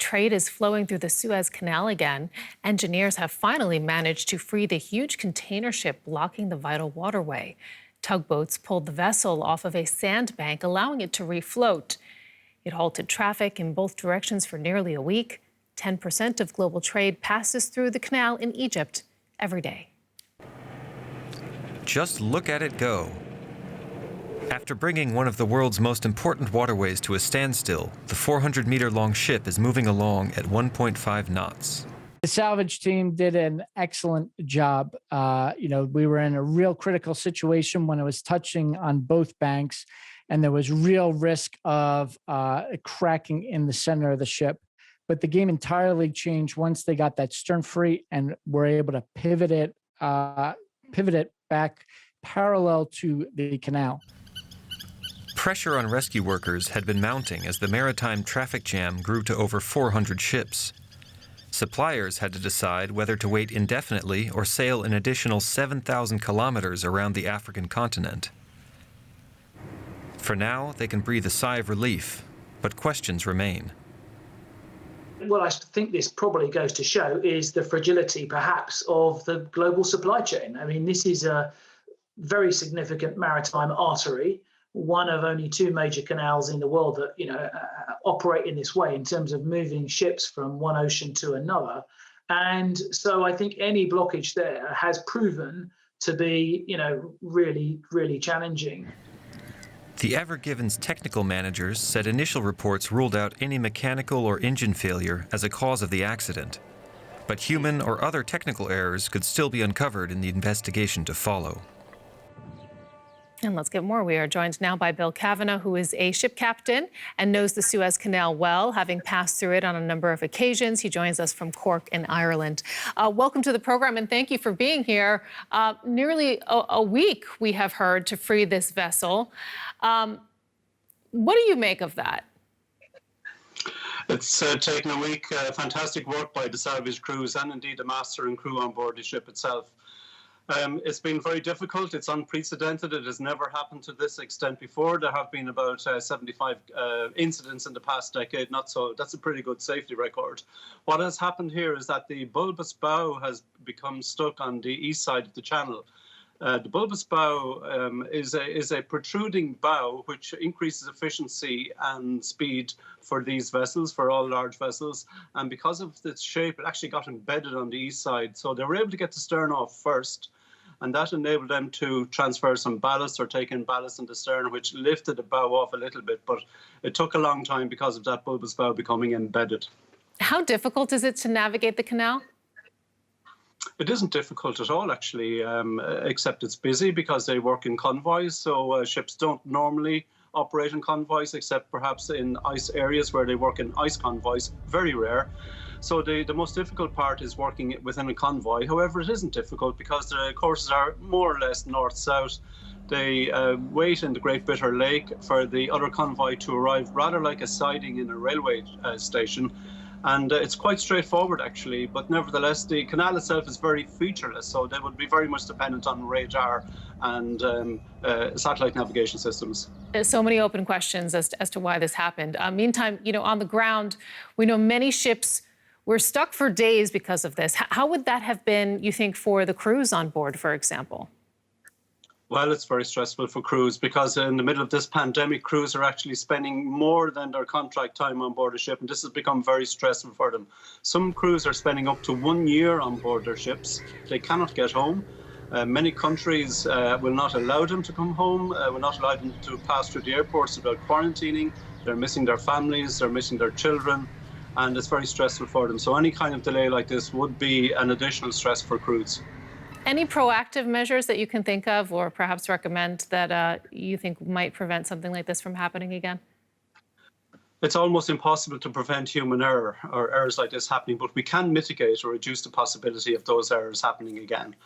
trade is flowing through the Suez Canal again. Engineers have finally managed to free the huge container ship blocking the vital waterway. Tugboats pulled the vessel off of a sandbank, allowing it to refloat. It halted traffic in both directions for nearly a week. 10% of global trade passes through the canal in Egypt every day. Just look at it go. After bringing one of the world's most important waterways to a standstill, the 400-meter-long ship is moving along at 1.5 knots. The salvage team did an excellent job. We were in a real critical situation when it was touching on both banks, and there was real risk of cracking in the center of the ship. But the game entirely changed once they got that stern free and were able to pivot it back parallel to the canal. Pressure on rescue workers had been mounting as the maritime traffic jam grew to over 400 ships. Suppliers had to decide whether to wait indefinitely or sail an additional 7,000 kilometers around the African continent. For now, they can breathe a sigh of relief, but questions remain. What I think this probably goes to show is the fragility, perhaps, of the global supply chain. I mean, this is a very significant maritime artery, one of only two major canals in the world that operate in this way in terms of moving ships from one ocean to another. And so I think any blockage there has proven to be, really, really challenging. The Ever Given's technical managers said initial reports ruled out any mechanical or engine failure as a cause of the accident. But human or other technical errors could still be uncovered in the investigation to follow. And let's get more. We are joined now by Bill Kavanagh, who is a ship captain and knows the Suez Canal well, having passed through it on a number of occasions. He joins us from Cork in Ireland. Welcome to the program, and thank you for being here. Nearly a week, we have heard, to free this vessel. What do you make of that? It's taken a week. Fantastic work by the salvage crews and indeed the master and crew on board the ship itself. It's been very difficult. It's unprecedented. It has never happened to this extent before. There have been about 75 incidents in the past decade. That's a pretty good safety record. What has happened here is that the bulbous bow has become stuck on the east side of the channel. The bulbous bow is a protruding bow which increases efficiency and speed for these vessels, for all large vessels. And because of its shape, it actually got embedded on the east side. So they were able to get the stern off first. And that enabled them to transfer some ballast or take in ballast in the stern, which lifted the bow off a little bit. But it took a long time because of that bulbous bow becoming embedded. How difficult is it to navigate the canal? It isn't difficult at all, actually, except it's busy because they work in convoys. So ships don't normally operate in convoys, except perhaps in ice areas where they work in ice convoys, very rare. So the most difficult part is working within a convoy. However, it isn't difficult because the courses are more or less north-south. They wait in the Great Bitter Lake for the other convoy to arrive, rather like a siding in a railway station. And it's quite straightforward, actually, but nevertheless, the canal itself is very featureless, so they would be very much dependent on radar and satellite navigation systems. There's so many open questions as to why this happened. Meantime, on the ground, we know many ships were stuck for days because of this. How would that have been, you think, for the crews on board, for example? Well, it's very stressful for crews because in the middle of this pandemic, crews are actually spending more than their contract time on board a ship, and this has become very stressful for them. Some crews are spending up to 1 year on board their ships. They cannot get home. Many countries will not allow them to come home, will not allow them to pass through the airports without quarantining. They're missing their families, they're missing their children, and it's very stressful for them. So any kind of delay like this would be an additional stress for crews. Any proactive measures that you can think of or perhaps recommend that you think might prevent something like this from happening again? It's almost impossible to prevent human error or errors like this happening, but we can mitigate or reduce the possibility of those errors happening again.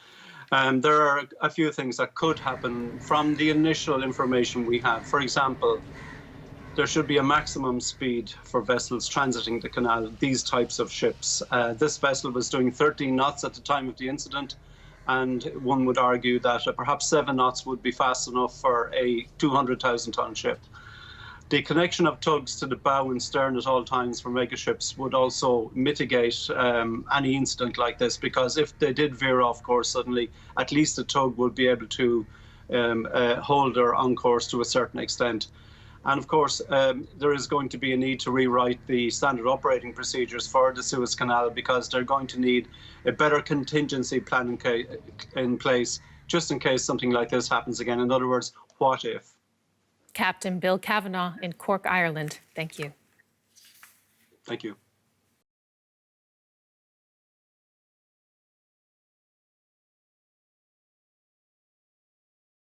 There are a few things that could happen from the initial information we have. For example, there should be a maximum speed for vessels transiting the canal, these types of ships. This vessel was doing 13 knots at the time of the incident, and one would argue that perhaps 7 knots would be fast enough for a 200,000-ton ship. The connection of tugs to the bow and stern at all times for megaships would also mitigate any incident like this, because if they did veer off course suddenly, at least the tug would be able to hold her on course to a certain extent. And of course, there is going to be a need to rewrite the standard operating procedures for the Suez Canal, because they're going to need a better contingency plan in place, just in case something like this happens again. In other words, what if? Captain Bill Kavanagh in Cork, Ireland. Thank you. Thank you.